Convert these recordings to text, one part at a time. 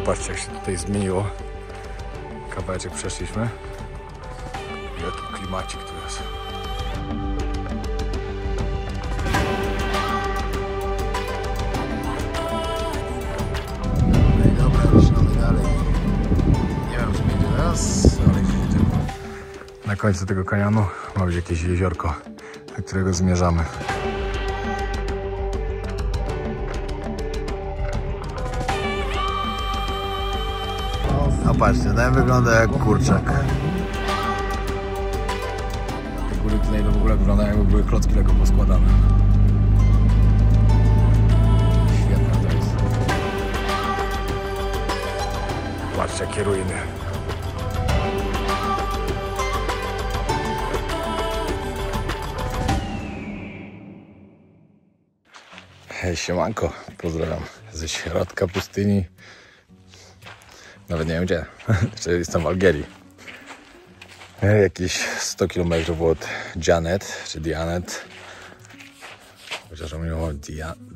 Popatrzcie, jak się tutaj zmieniło. Kawałeczek przeszliśmy. Jaki klimacik tu jest. No i dobra, ruszamy dalej. Nie wiem, czy będzie raz, ale jedziemy. Na końcu tego kanionu ma być jakieś jeziorko, do którego zmierzamy. No patrzcie, ten wygląda jak kurczak. Te góry tutaj to w ogóle wyglądają, jakby były klocki Lego poskładane. Świetne to jest. Patrzcie, jakie ruiny. Hej, siemanko, pozdrawiam ze środka pustyni. Nawet nie wiem gdzie, jeszcze jestem w Algierii. Jakieś 100 km od Janet, czy Dianet. Chociaż on mówił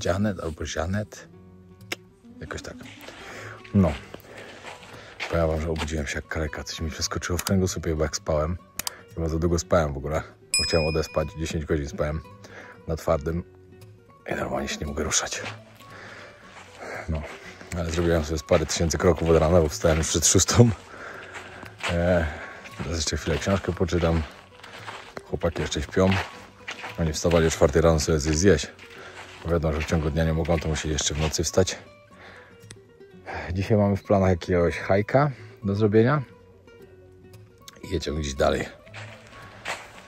Janet albo Janet. Jakoś tak. No. Powiem wam, że obudziłem się jak kaleka. Coś mi przeskoczyło w kręgosłupie, chyba jak spałem. Chyba za długo spałem w ogóle. Bo chciałem odespać, 10 godzin spałem na twardym. I normalnie się nie mogę ruszać. No. Ale zrobiłem sobie z parę tysięcy kroków od rana, bo wstałem już przed 6. Teraz jeszcze chwilę książkę poczytam. Chłopaki jeszcze śpią. Oni wstawali o 4 rano sobie coś zjeść. Bo wiadomo, że w ciągu dnia nie mogą, to musieli jeszcze w nocy wstać. Dzisiaj mamy w planach jakiegoś hajka do zrobienia. I jedziemy gdzieś dalej.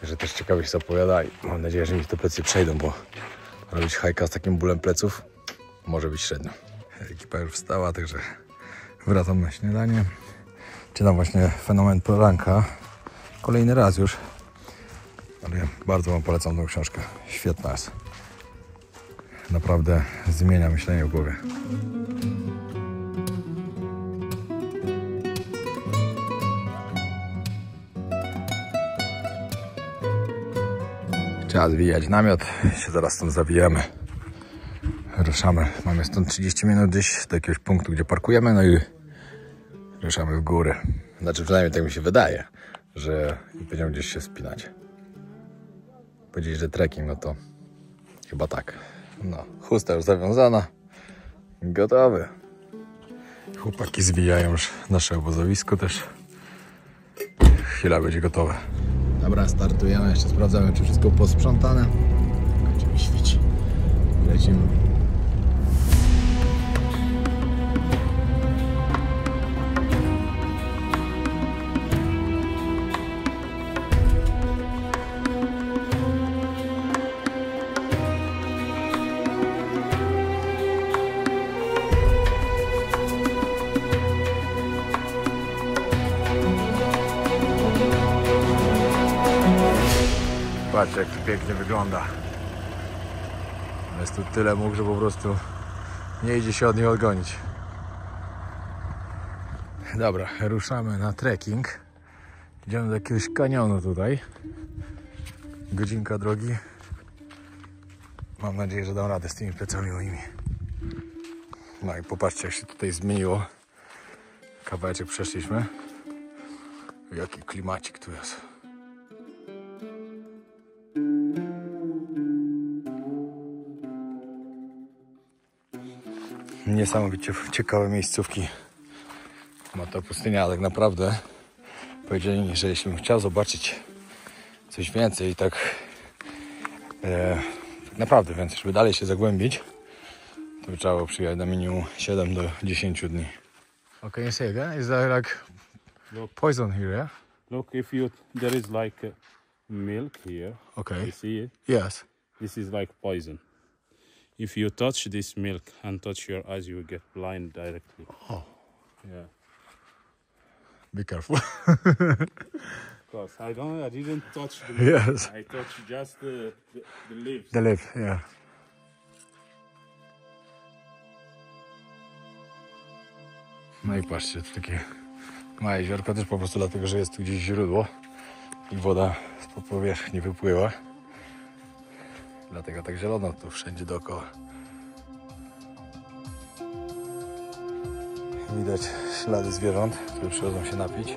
Także też ciekawie się zapowiada i mam nadzieję, że mi te plecy przejdą, bo robić hajka z takim bólem pleców może być średnio. Ekipa już wstała, także wracam na śniadanie. Czytam właśnie Fenomen poranka. Kolejny raz już. Ale bardzo wam polecam tą książkę. Świetna jest. Naprawdę zmienia myślenie w głowie. Trzeba zwijać namiot. Się zaraz tam zawijamy. Ruszamy. Mamy stąd 30 minut gdzieś do jakiegoś punktu, gdzie parkujemy, no i ruszamy w górę. Znaczy przynajmniej tak mi się wydaje, że będziemy gdzieś się spinać. Powiedzieć, że trekking, no to chyba tak. No, chusta już zawiązana. Gotowy. Chłopaki zwijają już nasze obozowisko też. Chwila będzie gotowe. Dobra, startujemy. Jeszcze sprawdzamy, czy wszystko posprzątane. Gdzie mi świeci. Lecimy. Patrzcie, jak to pięknie wygląda. Jest tu tyle muk, że po prostu nie idzie się od nich odgonić. Dobra, ruszamy na trekking. Idziemy do jakiegoś kanionu tutaj. Godzinka drogi. Mam nadzieję, że dam radę z tymi plecami moimi. No i popatrzcie, jak się tutaj zmieniło. Kawałeczek przeszliśmy. Jaki klimacik tu jest. Niesamowicie ciekawe miejscówki ma ta pustynia, ale tak naprawdę powiedzieli mi, że jeśli bym chciał zobaczyć coś więcej, tak naprawdę więcej, żeby dalej się zagłębić, to by trzeba było przyjechać na minimum 7 do 10 dni. Okay, you say again? Is there like poison here, yeah? Look, there is like milk here. Okay. You see it? Yes. This is like poison. If you touch this milk and touch your eyes, you will get blind directly. Oh. Yeah. Be careful. Because I didn't touch the milk. Yes. I touched just the leaves. The leaf, yeah. No i patrzcie, to takie małe jeziorko też po prostu dlatego, że jest tu gdzieś źródło i woda z powierzchni wypływa. Dlatego tak zielono tu wszędzie dookoła. Widać ślady zwierząt, które przychodzą się napić.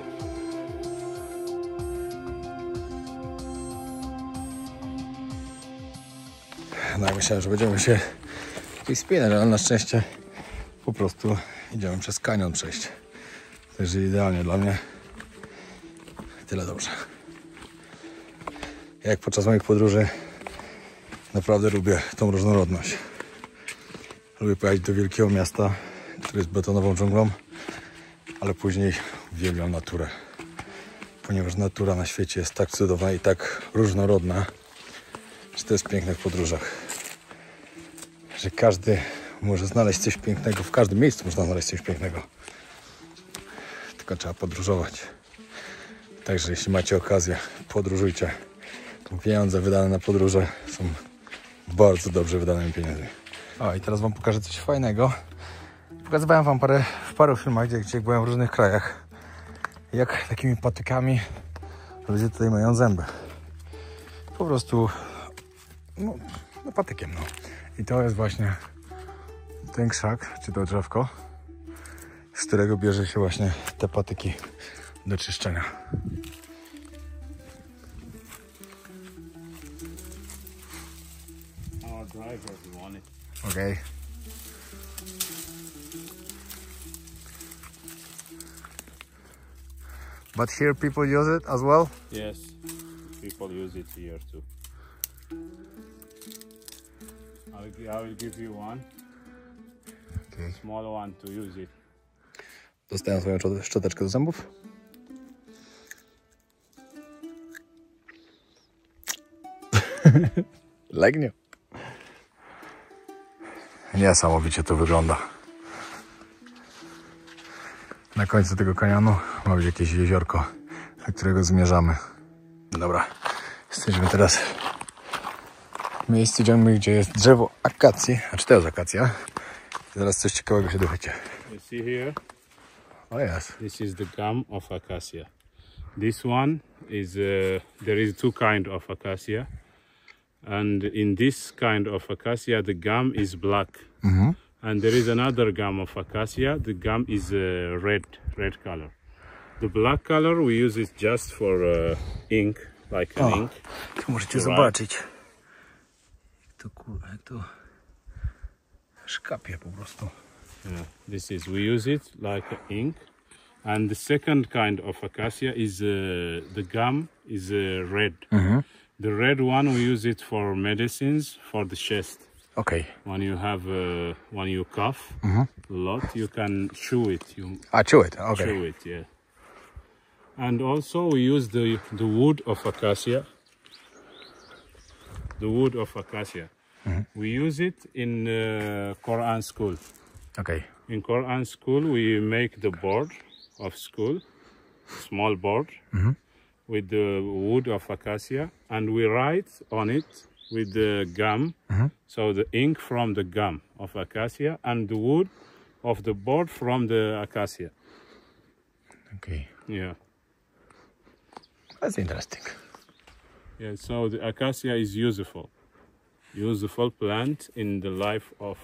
No ja myślałem, że będziemy się gdzieś spinać, ale na szczęście po prostu idziemy przez kanion przejść. Także idealnie dla mnie. Tyle dobrze. Jak podczas moich podróży naprawdę lubię tą różnorodność. Lubię pojechać do wielkiego miasta, które jest betonową dżunglą, ale później uwielbiam naturę. Ponieważ natura na świecie jest tak cudowna i tak różnorodna, że to jest piękne w podróżach. Że każdy może znaleźć coś pięknego, w każdym miejscu można znaleźć coś pięknego. Tylko trzeba podróżować. Także jeśli macie okazję, podróżujcie. Pieniądze wydane na podróże są bardzo dobrze wydanymi pieniędzmi. O, i teraz wam pokażę coś fajnego. Pokazywałem wam w paru filmach, gdzie byłem w różnych krajach, jak takimi patykami ludzie tutaj mają zęby. Po prostu no patykiem, no. I to jest właśnie ten krzak, czy to drzewko, z którego bierze się właśnie te patyki do czyszczenia. Okay. But here people use it as well? Yes, people use it here too. I will give you one. Okay. Small one to use it. Dostaję swoją szczoteczkę do zębów. Legnie. Niesamowicie to wygląda. Na końcu tego kanionu ma być jakieś jeziorko, do którego zmierzamy. Dobra, jesteśmy teraz w miejscu dżungli, gdzie jest drzewo akacji, a czy to jest akacja? I zaraz coś ciekawego się dowiecie. You see here? Oh yes. This is the gum of acacia. This one is, there is two kind of acacia. And in this kind of acacia, the gum is black. And there is another gum of acacia. The gum is red color. The black color we use it just for ink, like an ink. Tu możecie zobaczyć, jak to szkapie po prostu. Yeah, this is, we use it like ink. And the second kind of acacia is the gum is red. The red one we use it for medicines for the chest. Okay. When you have when you cough a lot, you can chew it. You Chew it. Okay. chew it, yeah. And also we use the wood of acacia. The wood of acacia. We use it in Quran school. Okay. In Quran school, we make the board of school, small board, with the wood of acacia, and we write on it with the gum. So the ink from the gum of acacia and the wood of the board from the acacia. Okay. Yeah. That's interesting. Yeah, so the acacia is useful plant in the life of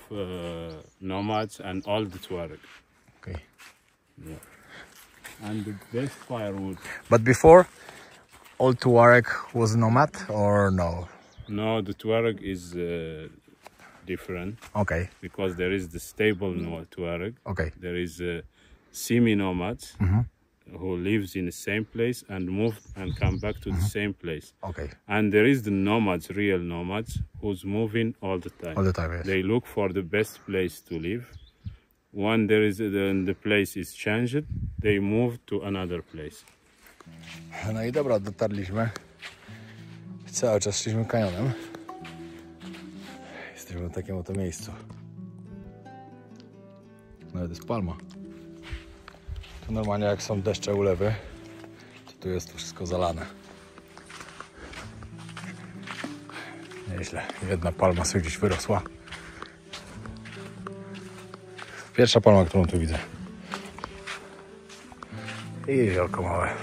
nomads and all the Tuareg. Okay. Yeah. And the best firewood. But before, all Tuareg was nomad or no? No, the Tuareg is different. Okay. Because there is the stable Tuareg. Okay. There is semi-nomads who lives in the same place and move and come back to the same place. Okay. And there is the nomads, real nomads, who's moving all the time. All the time, yes. They look for the best place to live. When there is the place is changed, they move to another place. No i dobra, dotarliśmy. Cały czas szliśmy kanionem. Jesteśmy w takim oto miejscu. Nawet jest palma. Tu normalnie jak są deszcze, ulewy, to tu jest to wszystko zalane. Nieźle. Jedna palma sobie gdzieś wyrosła. Pierwsza palma, którą tu widzę. I jeziorko małe.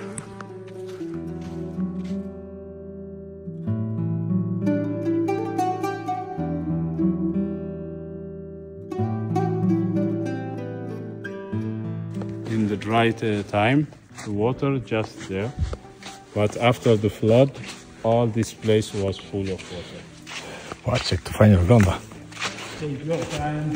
dry time, the water just there. But after the flood, all this place was full of water. Patrzcie, jak to fajnie wygląda. Take your time.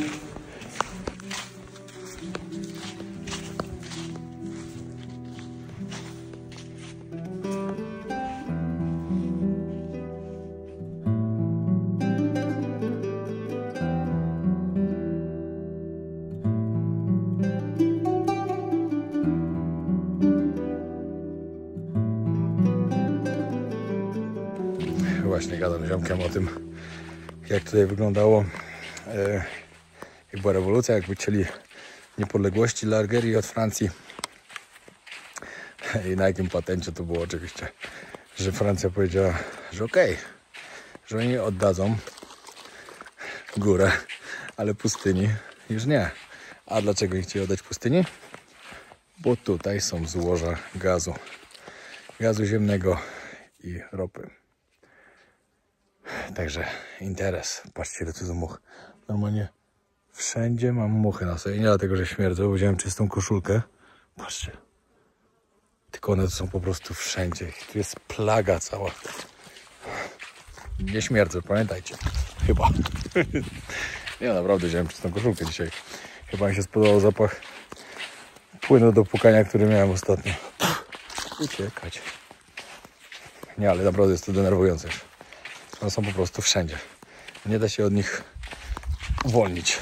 Właśnie gadam z ziomkiem o tym, jak tutaj wyglądało, jak była rewolucja, jak chcieli niepodległości dla Algierii od Francji i na jakim patencie to było oczywiście, że Francja powiedziała, że okej, że oni oddadzą górę, ale pustyni już nie. A dlaczego nie chcieli oddać pustyni? Bo tutaj są złoża gazu ziemnego i ropy. Także interes. Patrzcie, ile tu są muchy. Normalnie wszędzie mam muchy na sobie. Nie dlatego, że śmierdzę, bo wziąłem czystą koszulkę. Patrzcie. Tylko one tu są po prostu wszędzie. Tu jest plaga cała. Nie śmierdzę, pamiętajcie. Chyba. Nie, naprawdę wziąłem czystą koszulkę dzisiaj. Chyba mi się spodobał zapach płynu do płukania, który miałem ostatnio. Uciekać. Nie, ale naprawdę jest to denerwujące już. One są po prostu wszędzie. Nie da się od nich uwolnić.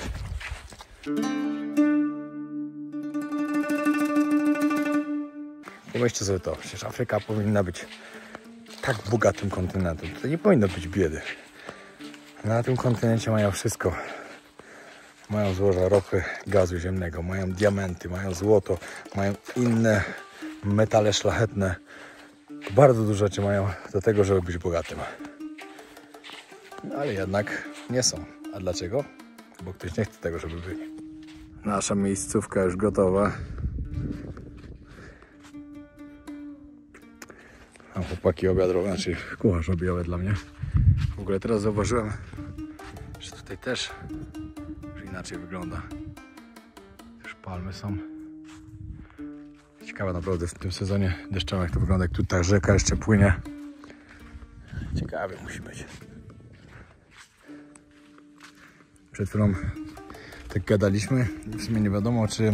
Pomyślcie sobie to, przecież Afryka powinna być tak bogatym kontynentem. Tutaj nie powinno być biedy. Na tym kontynencie mają wszystko. Mają złoża ropy, gazu ziemnego, mają diamenty, mają złoto, mają inne metale szlachetne. Bardzo dużo rzeczy mają do tego, żeby być bogatym. No, ale jednak nie są. A dlaczego? Bo ktoś nie chce tego, żeby byli. Nasza miejscówka już gotowa. Mam chłopaki obiad robią, znaczy kucharz robi obiad dla mnie. W ogóle teraz zauważyłem, że tutaj też już inaczej wygląda. Już palmy są. Ciekawe naprawdę w tym sezonie deszczowym, jak to wygląda, jak tu ta rzeka jeszcze płynie. Ciekawie musi być. Przed chwilą tak gadaliśmy i w sumie nie wiadomo, czy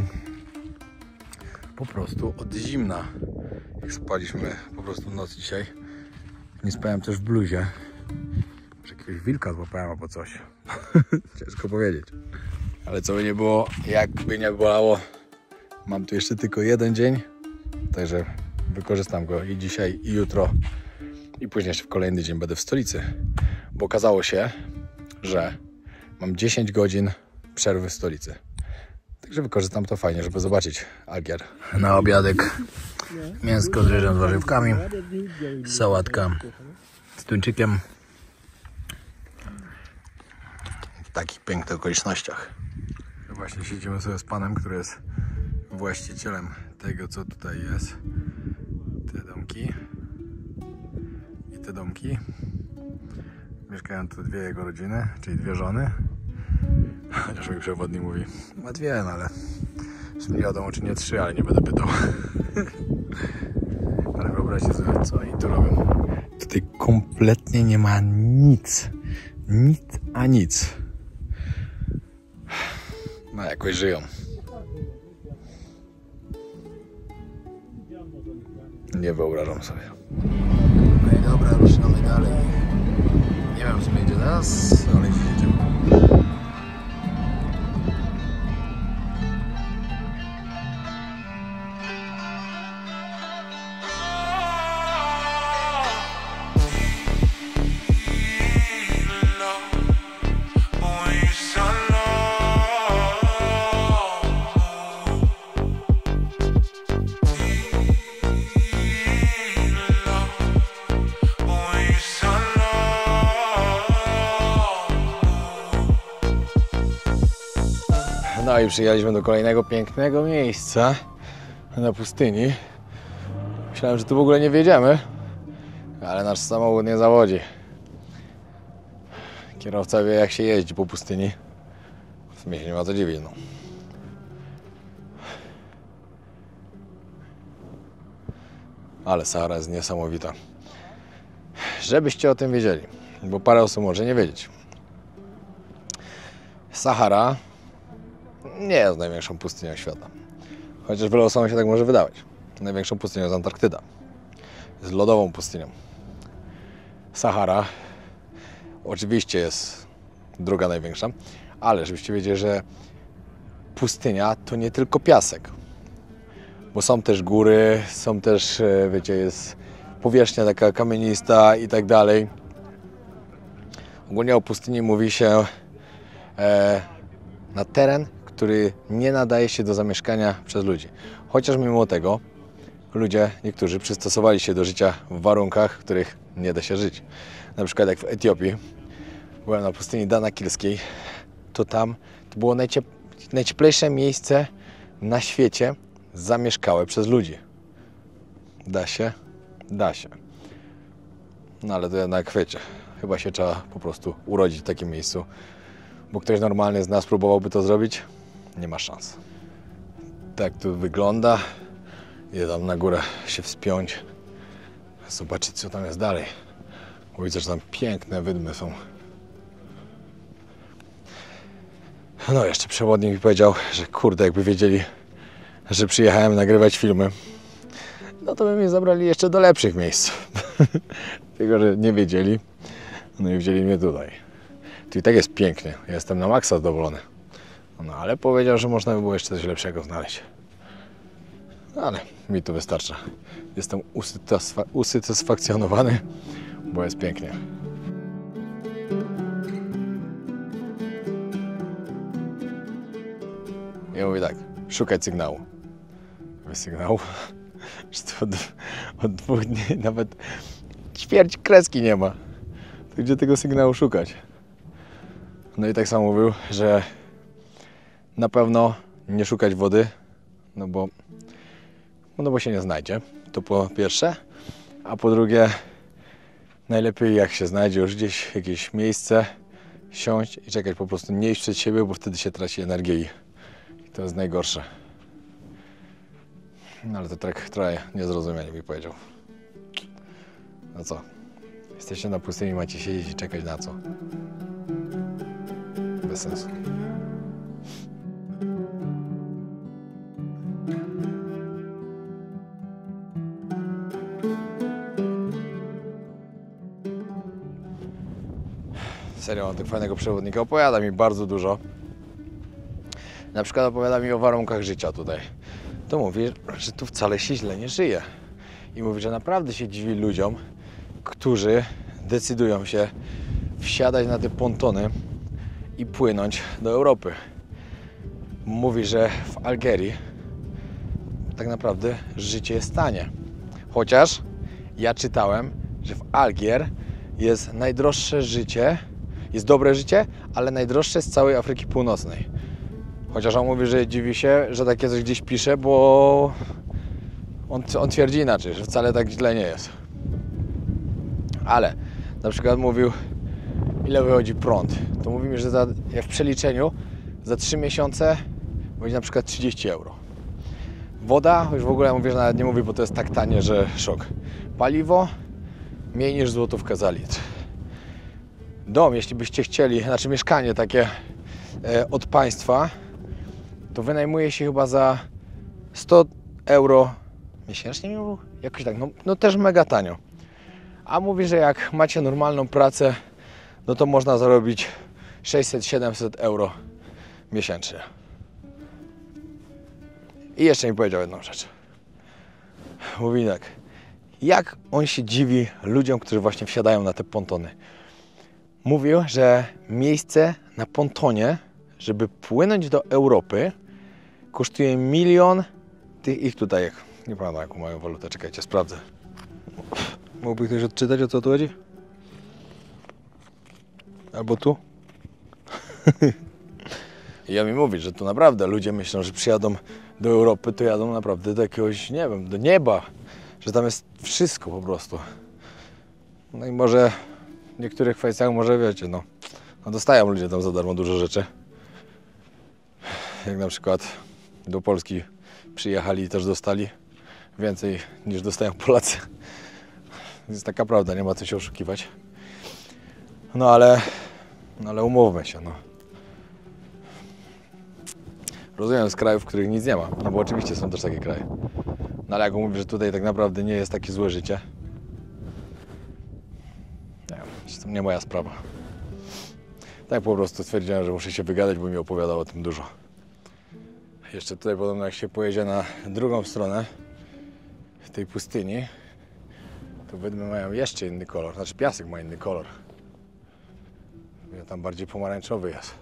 po prostu od zimna, jak spaliśmy po prostu w nocy dzisiaj, nie spałem też w bluzie. Może jakiegoś wilka złapałem albo coś. Ciężko powiedzieć. Ale co by nie było, jakby nie bolało, mam tu jeszcze tylko jeden dzień, także wykorzystam go i dzisiaj, i jutro, i później jeszcze w kolejny dzień będę w stolicy, bo okazało się, że mam 10 godzin przerwy w stolicy. Także wykorzystam to fajnie, żeby zobaczyć Algier. Na obiadek mięsko z ryżem, z warzywkami, sałatka z tuńczykiem. W takich pięknych okolicznościach. Właśnie siedzimy sobie z panem, który jest właścicielem tego, co tutaj jest. Te domki i te domki. Mieszkają tu dwie jego rodziny, czyli dwie żony. Chociaż mój przewodnik mówi, ma dwie, no ale nie wiadomo, czy nie trzy, ale nie będę pytał. Ale wyobraźcie sobie, co oni tu robią. Tutaj kompletnie nie ma nic. Nic a nic. No jakoś żyją. Nie wyobrażam sobie. No i dobra, ruszamy dalej. Nie wiem, co będzie teraz, ale jedziemy. No i przyjechaliśmy do kolejnego pięknego miejsca na pustyni. Myślałem, że tu w ogóle nie wjedziemy, ale nasz samochód nie zawodzi. Kierowca wie, jak się jeździ po pustyni. W sumie się nie ma co dziwić, no. Ale Sahara jest niesamowita. Żebyście o tym wiedzieli, bo parę osób może nie wiedzieć. Sahara nie jest największą pustynią świata. Chociaż wielu osobom się tak może wydawać. Największą pustynią jest Antarktyda. Jest lodową pustynią. Sahara oczywiście jest druga największa, ale żebyście wiedzieli, że pustynia to nie tylko piasek. Bo są też góry, są też, wiecie, jest powierzchnia taka kamienista i tak dalej. Ogólnie o pustyni mówi się na teren, który nie nadaje się do zamieszkania przez ludzi. Chociaż mimo tego ludzie, niektórzy przystosowali się do życia w warunkach, w których nie da się żyć. Na przykład jak w Etiopii, byłem na pustyni Danakilskiej, to tam to było najcieplejsze miejsce na świecie zamieszkałe przez ludzi. Da się? Da się. No ale to jednak, wiecie, chyba się trzeba po prostu urodzić w takim miejscu, bo ktoś normalny z nas próbowałby to zrobić, nie ma szans. Tak tu wygląda. Idę tam na górę się wspiąć, zobaczyć co tam jest dalej. Bo widzę, że tam piękne wydmy są. No jeszcze przewodnik mi powiedział, że kurde, jakby wiedzieli, że przyjechałem nagrywać filmy, no to by mnie zabrali jeszcze do lepszych miejsc. Tylko że nie wiedzieli, no i wzięli mnie tutaj. Tu i tak jest pięknie, jestem na maksa zadowolony. No ale powiedział, że można by było jeszcze coś lepszego znaleźć. Ale mi to wystarcza. Jestem usatysfakcjonowany, bo jest pięknie. I mówię tak, szukać sygnału. Bez sygnału, że to od 2 dni nawet ćwierć kreski nie ma. To gdzie tego sygnału szukać? No i tak samo mówił, że na pewno nie szukać wody, no bo się nie znajdzie. To po pierwsze. A po drugie, najlepiej jak się znajdzie już gdzieś jakieś miejsce, siąść i czekać, po prostu nie iść przed siebie, bo wtedy się traci energię i to jest najgorsze. No ale to tak trochę niezrozumienie mi powiedział. No co? Jesteście na pustyni, macie siedzieć i czekać na co? Bez sensu. Serio, mam tak fajnego przewodnika. Opowiada mi bardzo dużo. Na przykład opowiada mi o warunkach życia tutaj. To mówi, że tu wcale się źle nie żyje. I mówi, że naprawdę się dziwi ludziom, którzy decydują się wsiadać na te pontony i płynąć do Europy. Mówi, że w Algierii tak naprawdę życie jest tanie. Chociaż ja czytałem, że w Algier jest najdroższe życie, jest dobre życie, ale najdroższe z całej Afryki Północnej. Chociaż on mówi, że dziwi się, że takie coś gdzieś pisze, bo on twierdzi inaczej, że wcale tak źle nie jest. Ale na przykład mówił, ile wychodzi prąd. To mówi mi, że jak w przeliczeniu za 3 miesiące będzie na przykład 30 euro. Woda, już w ogóle mówię, że nawet nie mówi, bo to jest tak tanie, że szok. Paliwo mniej niż złotówka za litr. Dom, jeśli byście chcieli, znaczy mieszkanie takie od państwa, to wynajmuje się chyba za 100 euro miesięcznie, jakoś tak, no też mega tanio. A mówi, że jak macie normalną pracę, no to można zarobić 600-700 euro miesięcznie. I jeszcze mi powiedział jedną rzecz. Mówi tak, jak on się dziwi ludziom, którzy właśnie wsiadają na te pontony. Mówił, że miejsce na pontonie, żeby płynąć do Europy, kosztuje 1 000 000 ich tutaj, nie pamiętam jaką mają walutę, czekajcie, sprawdzę. Mógłby ktoś odczytać, o co tu chodzi? Albo tu? I ja mi mówię, że tu naprawdę ludzie myślą, że przyjadą do Europy, to jadą naprawdę do jakiegoś, nie wiem, do nieba. Że tam jest wszystko po prostu. No i może w niektórych kwestiach, może wiecie, no dostają ludzie tam za darmo dużo rzeczy. Jak na przykład do Polski przyjechali i też dostali więcej niż dostają Polacy. To jest taka prawda, nie ma co się oszukiwać. No ale umówmy się, no. Rozumiem z krajów, w których nic nie ma, no bo oczywiście są też takie kraje. No ale jak mówię, że tutaj tak naprawdę nie jest takie złe życie, nie wiem, to nie moja sprawa. Tak po prostu stwierdziłem, że muszę się wygadać, bo mi opowiadał o tym dużo. Jeszcze tutaj podobno jak się pojedzie na drugą stronę tej pustyni, to wydmy mają jeszcze inny kolor, znaczy piasek ma inny kolor. Tam bardziej pomarańczowy jest.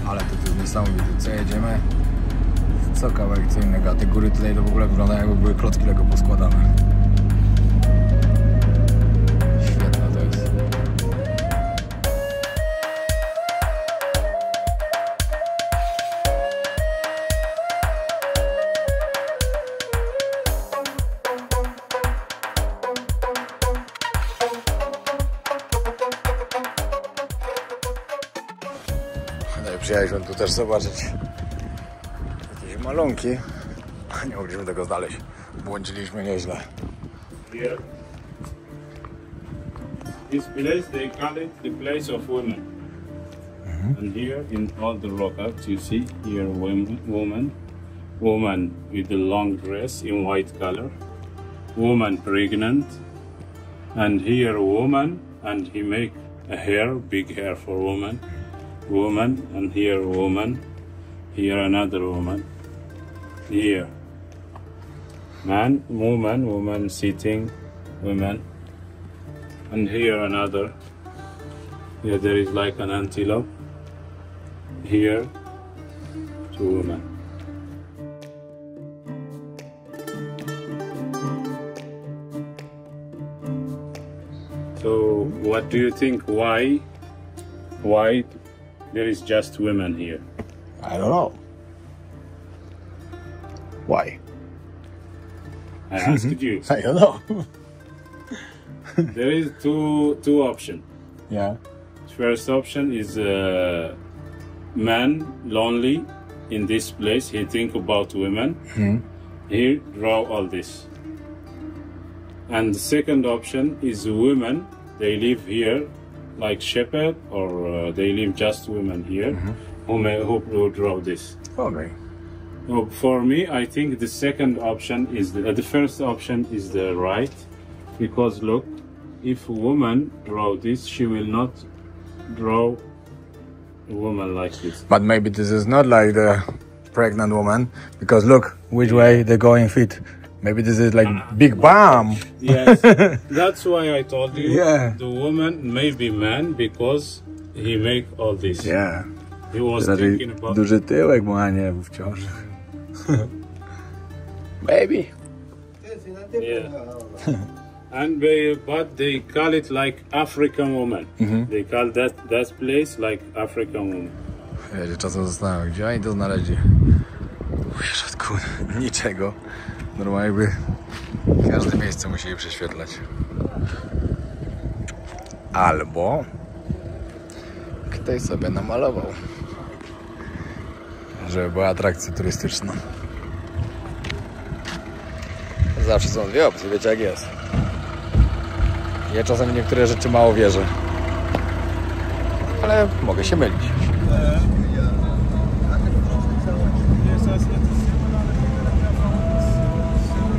Ale to jest niesamowite, co jedziemy, co kawałek, co innego, a te góry tutaj to w ogóle wyglądają, jakby były klocki Lego poskładane. Świetne to jest. No i przyjechaliśmy tu też zobaczyć jakieś malunki. Nie mogliśmy tego znaleźć. Błądziliśmy nieźle. Here, this place they call it the place of women. And here in all the rockets you see here woman with the long dress in white color, woman pregnant, and here woman and he make a hair, big hair for woman, and here woman, here another woman, here man, woman sitting, woman, and here another. Here there is like an antelope. Here, two women. So, what do you think? Why there is just women here? I don't know. Why? I asked you. I don't know. There is two options. Yeah. First option is man lonely in this place. He think about women. He draw all this. And the second option is women. They live here like shepherd, or they live just women here who draw this. Okay. Well, for me, I think the second option is the first option is the right, because look, if a woman draw this, she will not draw a woman like this. But maybe this is not like the pregnant woman, because look which way they're going feet. Maybe this is like big bomb. Yes, that's why I told you. Yeah. The woman may be man because he make all this. Yeah. He was Raczej thinking about. duży tyłek ma, nie w ciąży. Baby. Yeah. But they call it like African woman. They call that place like African woman. Ja się czasem zastanawiam, gdzie oni to znaleźli. W środku niczego. Normalnie by każde miejsce musieli prześwietlać. Albo ktoś sobie namalował, żeby była atrakcja turystyczna. Zawsze są dwie opcje, wiecie jak jest. Ja czasem w niektóre rzeczy mało wierzę, ale mogę się mylić.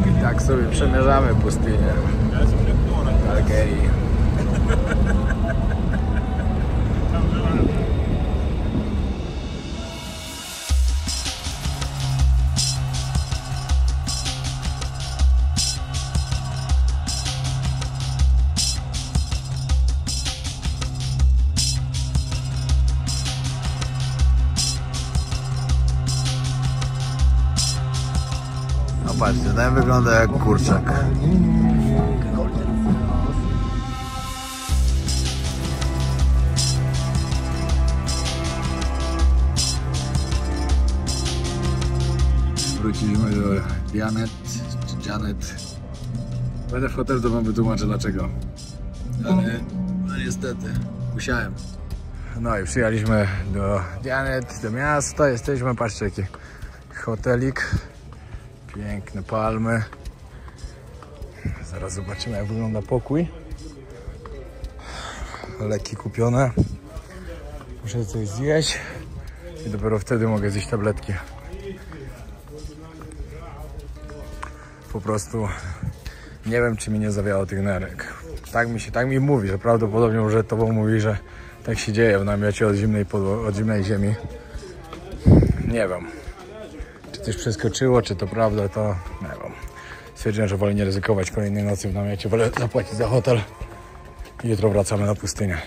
I tak sobie przemierzamy pustynię Algerii. No patrzcie, ten wygląda jak kurczak. wróciliśmy do Janet. Będę w hotelu, to wam wytłumaczę dlaczego. Ale no niestety, musiałem. No i przyjechaliśmy do Janet, do miasta. Jesteśmy, patrzcie jaki hotelik. Piękne palmy. Zaraz zobaczymy jak wygląda pokój. Leki kupione. Muszę coś zjeść i dopiero wtedy mogę zjeść tabletki. Po prostu nie wiem, czy mi nie zawiało tych nerek. Tak mi mówi, że prawdopodobnie może tobą mówi, że tak się dzieje w namiocie od zimnej ziemi. Nie wiem, czy coś przeskoczyło, czy to prawda, to nie wiem. Stwierdziłem, że wolę nie ryzykować kolejnej nocy w namiocie, wolę zapłacić za hotel i jutro wracamy na pustynię.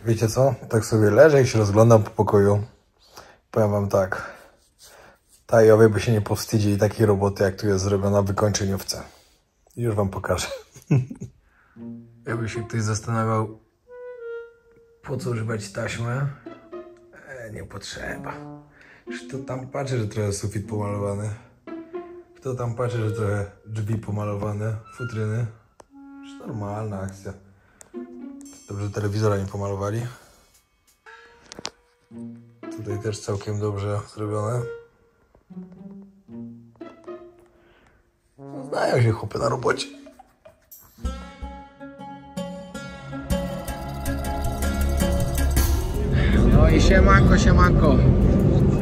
Wiecie co? Tak sobie leżę i się rozglądam po pokoju. Powiem wam tak. Tajowie by się nie powstydzili takiej roboty, jak tu jest zrobiona w wykończeniówce. Już wam pokażę. Jakby się ktoś zastanawiał, po co używać taśmy? Nie potrzeba. Kto tam patrzy, że trochę sufit pomalowany? Kto tam patrzy, że trochę drzwi pomalowane? Futryny? Już normalna akcja. Dobrze, telewizora nie pomalowali. Tutaj też całkiem dobrze zrobione. Znają się chłopy na robocie. No i siemanko.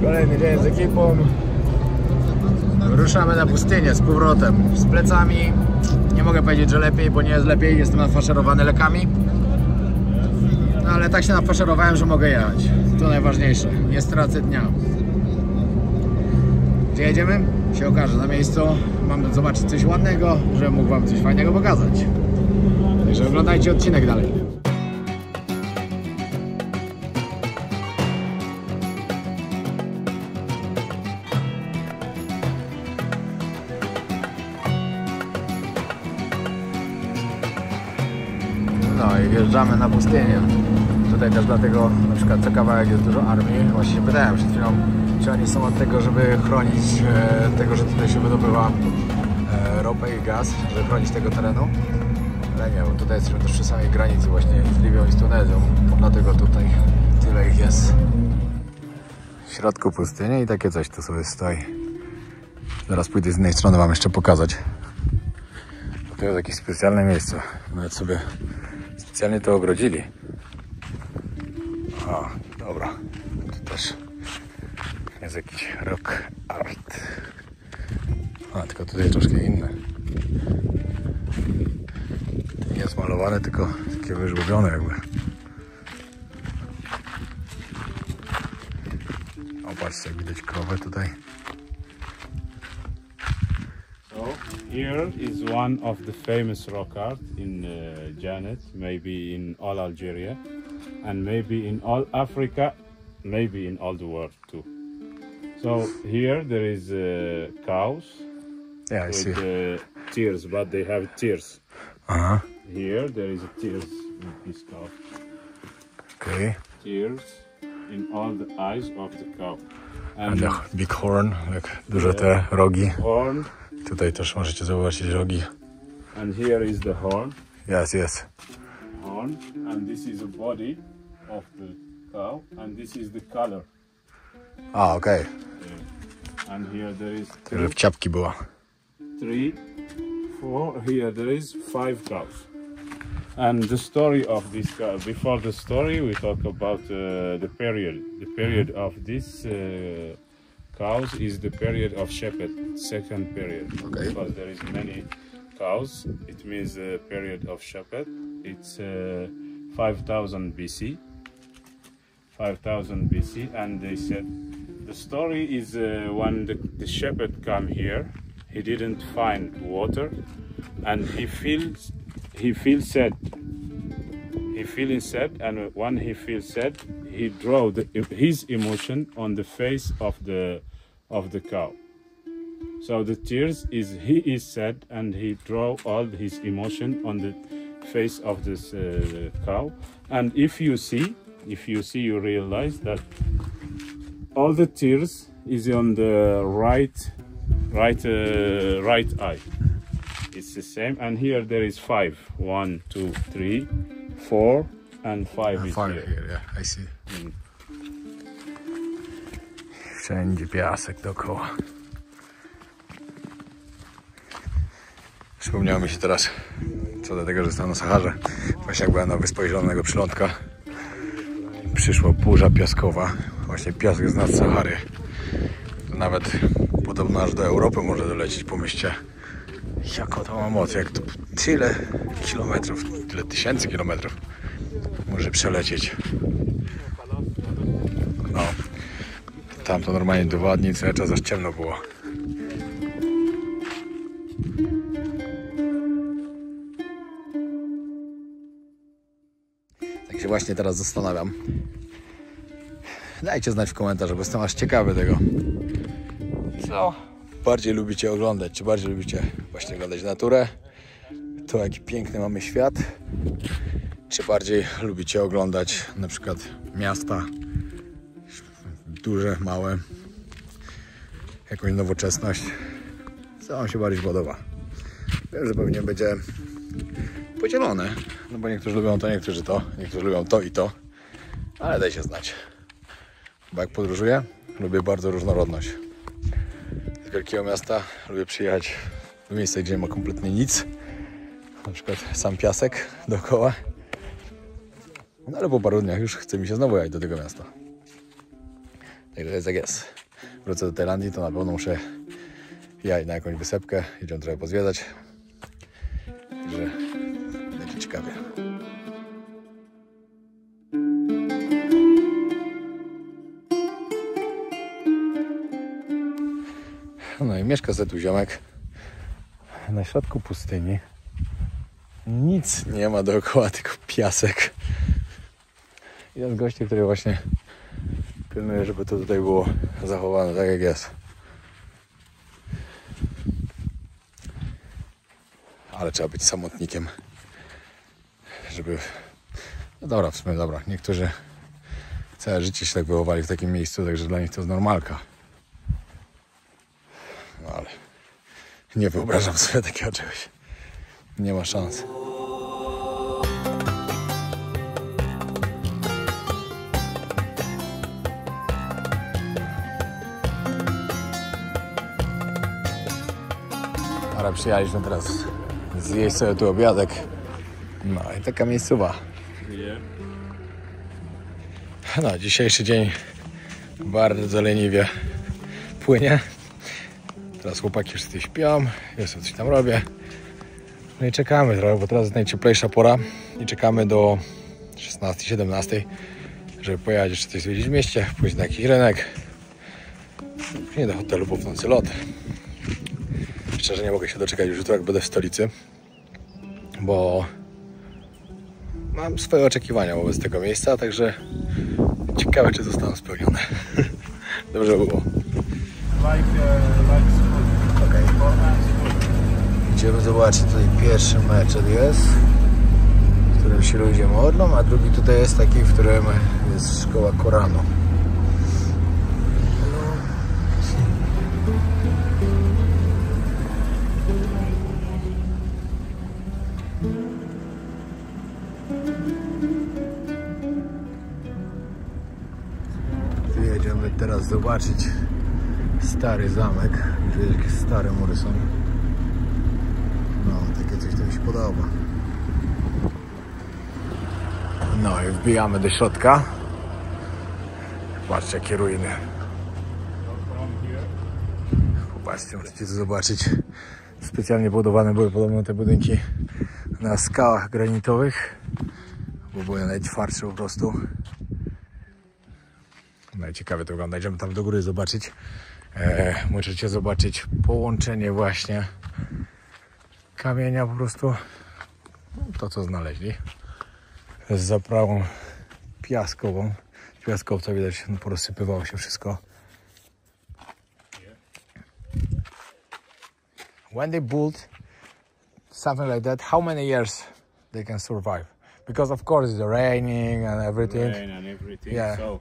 Kolejny dzień z ekipą. Ruszamy na pustynię z powrotem. Z plecami. Nie mogę powiedzieć, że lepiej, bo nie jest lepiej. Jestem nafaszerowany lekami. No ale tak się nafaszerowałem, że mogę jechać. To najważniejsze. Nie stracę dnia. Gdzie jedziemy? Się okaże na miejscu. Mam zobaczyć coś ładnego, żebym mógł wam coś fajnego pokazać. Także oglądajcie odcinek dalej. No i wjeżdżamy na pustynię. Tutaj też dlatego na przykład co kawałek jest dużo armii. Właśnie pytałem przed chwilą, czy oni są od tego, żeby chronić tego, że tutaj się wydobywa ropę i gaz, żeby chronić tego terenu. Ale nie, bo tutaj jesteśmy też przy samej granicy właśnie z Libią i z Tunezją. Dlatego tutaj tyle ich jest. W środku pustyni i takie coś tu sobie stoi. Zaraz pójdę z innej strony wam jeszcze pokazać. To jest jakieś specjalne miejsce. Nawet sobie specjalnie to ogrodzili. O, dobra. Tu też jest jakiś rock art. A, tylko tutaj troszkę inne. To nie jest malowane, tylko takie wyżłobione jakby. O, patrzcie, jak widać krowę tutaj. Here is one of the famous rock art in Janet, maybe in all Algeria, and maybe in all Africa, maybe in all the world too. So here there is cows with tears, but they have tears. Here there is a tears with this cow. Okay. Tears in all the eyes of the cow. And the big horn, jak duże te rogi. Horn. Tutaj też możecie zobaczyć rogi. And here is the horn. Yes. Horn, and this is the body of the cow, and this is the color. A, okej. Yeah. And here there is Że w ciapki była. 3, 4. Here there is 5 cows. And the story of this cow. Before the story, we talk about the period. The period of this cows is the period of shepherd, second period. Okay. Because there is many cows, it means the period of shepherd. It's 5000 BC. 5000 BC, and they said the story is when the shepherd come here, he didn't find water, and he feels sad. He feels sad, and when he feels sad, he draw his emotion on the face of the cow. So the tears is he is sad, and he draw all his emotion on the face of this cow. And if you see, you realize that all the tears is on the right right eye. It's the same, and here there is 5. 1, 2, 3, 4, and 5 is here. Yeah, I see. Wszędzie piasek dookoła. Przypomniało mi się teraz, co do tego, że jestem na Saharze. Właśnie jak byłem na Wyspach Zielonego Przylądka, przyszła burza piaskowa. Właśnie piasek z nad Sahary. Nawet podobno aż do Europy może dolecieć. Pomyślcie, jaką to ma moc, jak to tyle kilometrów, tyle tysięcy kilometrów może przelecieć. No, tam to normalnie 2 dni cały czas aż ciemno było. Tak się właśnie teraz zastanawiam. Dajcie znać w komentarzach, bo jestem aż ciekawy tego, co bardziej lubicie oglądać. Czy bardziej lubicie właśnie oglądać naturę, to jaki piękny mamy świat, czy bardziej lubicie oglądać na przykład miasta, duże, małe, jakąś nowoczesność, co wam się bardziej podoba. Wiem, że pewnie będzie podzielone, no bo niektórzy lubią to, niektórzy lubią to i to, ale dajcie znać. Bo jak podróżuję, lubię bardzo różnorodność. Z wielkiego miasta lubię przyjechać do miejsca, gdzie nie ma kompletnie nic. Na przykład sam piasek dookoła. No ale po paru dniach już chce mi się znowu jechać do tego miasta. Także jest jak jest. Wrócę do Tajlandii, to na pewno muszę jechać na jakąś wysepkę, idziemy trochę pozwiedzać. Także będzie ciekawie. No i mieszka sobie tu ziomek na środku pustyni. Nic nie ma dookoła, tylko piasek. Jeden z gości, który właśnie pilnuje, żeby to tutaj było zachowane tak jak jest. Ale trzeba być samotnikiem, żeby... No dobra, w sumie dobra. Niektórzy całe życie się tak wychowali w takim miejscu, także dla nich to jest normalka. No ale nie wyobrażam sobie takiego czegoś. Nie ma szans. Ale przyjechaliśmy teraz zjeść sobie tu obiadek. No i taka miejscowa. No, dzisiejszy dzień bardzo leniwie płynie. Teraz chłopaki już tutaj śpią, ja sobie coś tam robię. No i czekamy trochę, bo teraz jest najcieplejsza pora i czekamy do 16-17, żeby pojechać jeszcze coś zwiedzić w mieście, pójść na jakiś rynek, później do hotelu po nocy lot. Szczerze nie mogę się doczekać już jutro, jak będę w stolicy, bo mam swoje oczekiwania wobec tego miejsca, także ciekawe, czy zostaną spełnione. Dobrze było. Okay. Idziemy zobaczyć, tutaj pierwszy meczet jest, w którym się ludzie modlą, a drugi tutaj jest taki, w którym jest szkoła Koranu. Jedziemy teraz zobaczyć stary zamek. Już wiecie, jakie stare mury są. No, takie coś to mi się podoba. No i wbijamy do środka. Patrzcie, jakie ruiny. Popatrzcie, możecie tu zobaczyć. Specjalnie budowane były podobno te budynki na skałach granitowych, bo były najtwardsze po prostu. No i ciekawie to wygląda. Idziemy tam do góry zobaczyć. Możecie zobaczyć połączenie właśnie kamienia po prostu, to co znaleźli, z zaprawą piaskową. Piaskowca widać, no, porozsypywało się wszystko. When they build something like that, how many years they can survive? Because of course it's raining and everything. Rain and everything. Yeah. So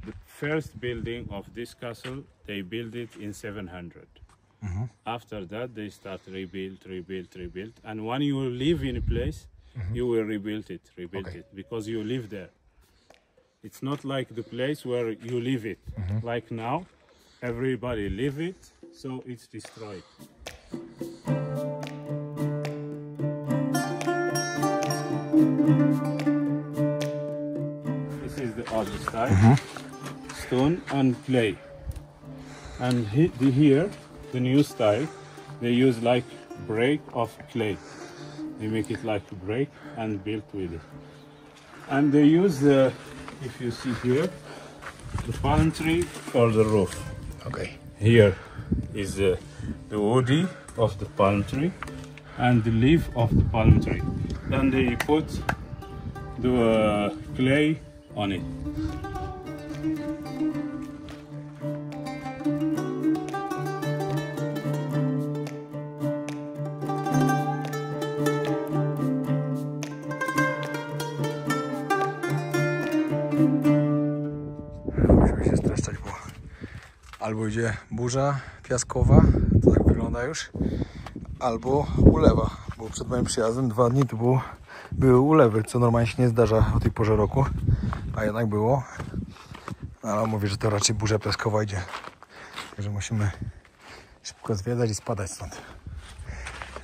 the first building of this castle, they built it in 700. After that, they start rebuild. And when you live in a place, you will rebuild it, because you live there. It's not like the place where you live it. Like now, everybody live it, so it's destroyed. This is the other side, stone and clay. And here, the new style, they use like brick of clay. They make it like a brick and build with it. And they use the, if you see here, the palm tree for the roof. Okay. Here is the woody of the palm tree and the leaf of the palm tree. Then they put the clay on it. Musimy się streszczać, bo albo idzie burza piaskowa, to tak wygląda już, albo ulewa, bo przed moim przyjazdem 2 dni tu były ulewy, co normalnie się nie zdarza o tej porze roku, a jednak było. Ale mówię, że to raczej burza piaskowa idzie, także musimy szybko zwiedzać i spadać stąd.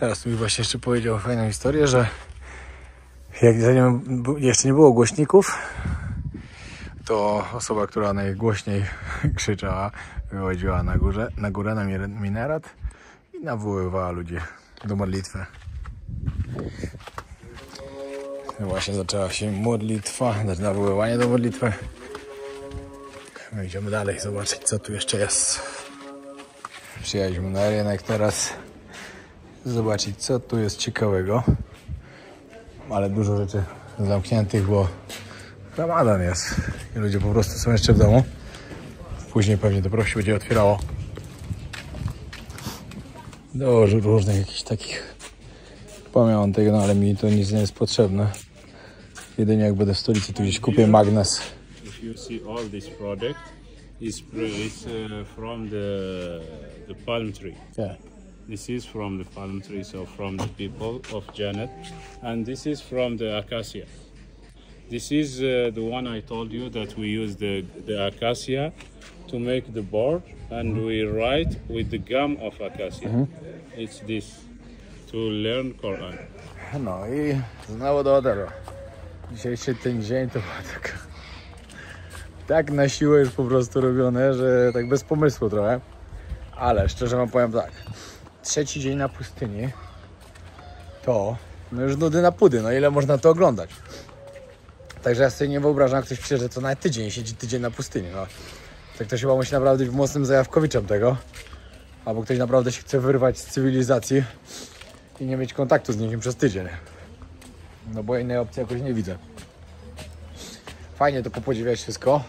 Teraz mi właśnie jeszcze powiedział fajną historię, że jak zanim jeszcze nie było głośników, to osoba, która najgłośniej krzyczała, wychodziła na górę na minaret i nawoływała ludzi do modlitwy. I właśnie zaczęła się modlitwa, znaczy nawoływanie do modlitwy. My idziemy dalej, zobaczyć, co tu jeszcze jest. Przyjechaliśmy na rynek teraz, zobaczyć, co tu jest ciekawego. Ale dużo rzeczy zamkniętych, bo Ramadan jest i ludzie po prostu są jeszcze w domu. Później pewnie dopiero się będzie otwierało. Dużo różnych jakichś takich pamiątek, no ale mi to nic nie jest potrzebne. Jedynie jak będę w stolicy, to gdzieś kupię magnes. If you see all this product is from the palm tree. Yeah. This is from the palm tree, so from the people of Janet, and this is from the acacia. This is the one I told you that we use the acacia to make the board, and we write with the gum of acacia. It's this, to learn Quran. No i znowu do hotelu. Dzisiejszy ten dzień to było tak na siłę już po prostu robione, że tak bez pomysłu trochę. Ale szczerze wam powiem tak, 3. dzień na pustyni to no już nudy na pudy, no ile można to oglądać. Także ja sobie nie wyobrażam, jak ktoś przyjeżdża co nawet tydzień, siedzi tydzień na pustyni. No. Tak ktoś chyba musi naprawdę być mocnym zajawkowiczem tego. Albo ktoś naprawdę się chce wyrwać z cywilizacji i nie mieć kontaktu z nikim przez tydzień. No bo innej opcji jakoś nie widzę. Fajnie to popodziwiać wszystko.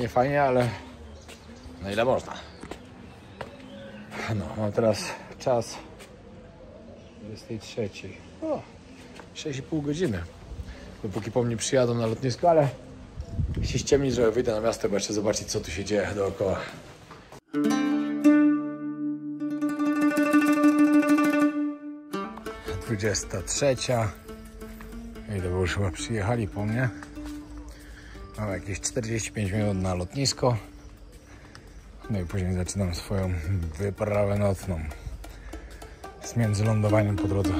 Fajnie, ale no ile można. No, mam teraz czas 23. O, 6,5 godziny. Dopóki po mnie przyjadą na lotnisko, ale się ściemni, że wyjdę na miasto, bo jeszcze zobaczyć, co tu się dzieje dookoła. Dwudziesta 23. I to już chyba przyjechali po mnie. Mam jakieś 45 minut na lotnisko. No i później zaczynam swoją wyprawę nocną z międzylądowaniem po drodze.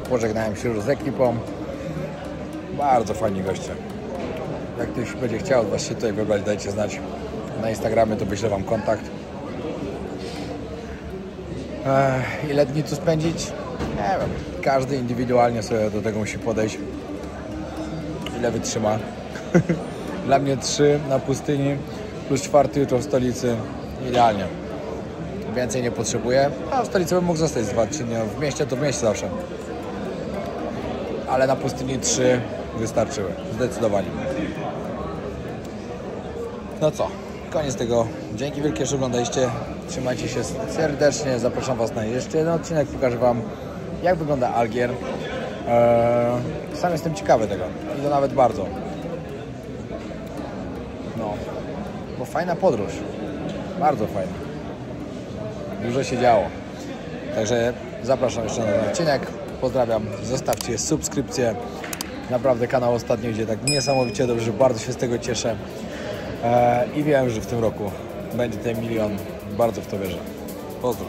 Pożegnałem się już z ekipą. Bardzo fajni goście. Jak ktoś będzie chciał od was się tutaj wybrać, dajcie znać. Na Instagramie to wyślę wam kontakt. Ile dni tu spędzić? Nie wiem. Każdy indywidualnie sobie do tego musi podejść. Ile wytrzyma. Dla mnie 3 na pustyni plus 4 jutro w stolicy. Idealnie. Więcej nie potrzebuję. A w stolicy bym mógł zostać z 2-3 dni. W mieście to w mieście zawsze. Ale na pustyni 3 wystarczyły. Zdecydowanie. No co? Koniec tego. Dzięki wielkie, że oglądaliście. Trzymajcie się serdecznie. Zapraszam was na jeszcze jeden odcinek. Pokażę wam, jak wygląda Algier. Sam jestem ciekawy tego. I to nawet bardzo. No. No fajna podróż. Bardzo fajna. Dużo się działo. Także zapraszam jeszcze na ten odcinek. Pozdrawiam. Zostawcie subskrypcję. Naprawdę kanał ostatnio idzie tak niesamowicie dobrze. Bardzo się z tego cieszę. I wiem, że w tym roku będzie ten 1 000 000. Bardzo w to wierzę. Pozdro.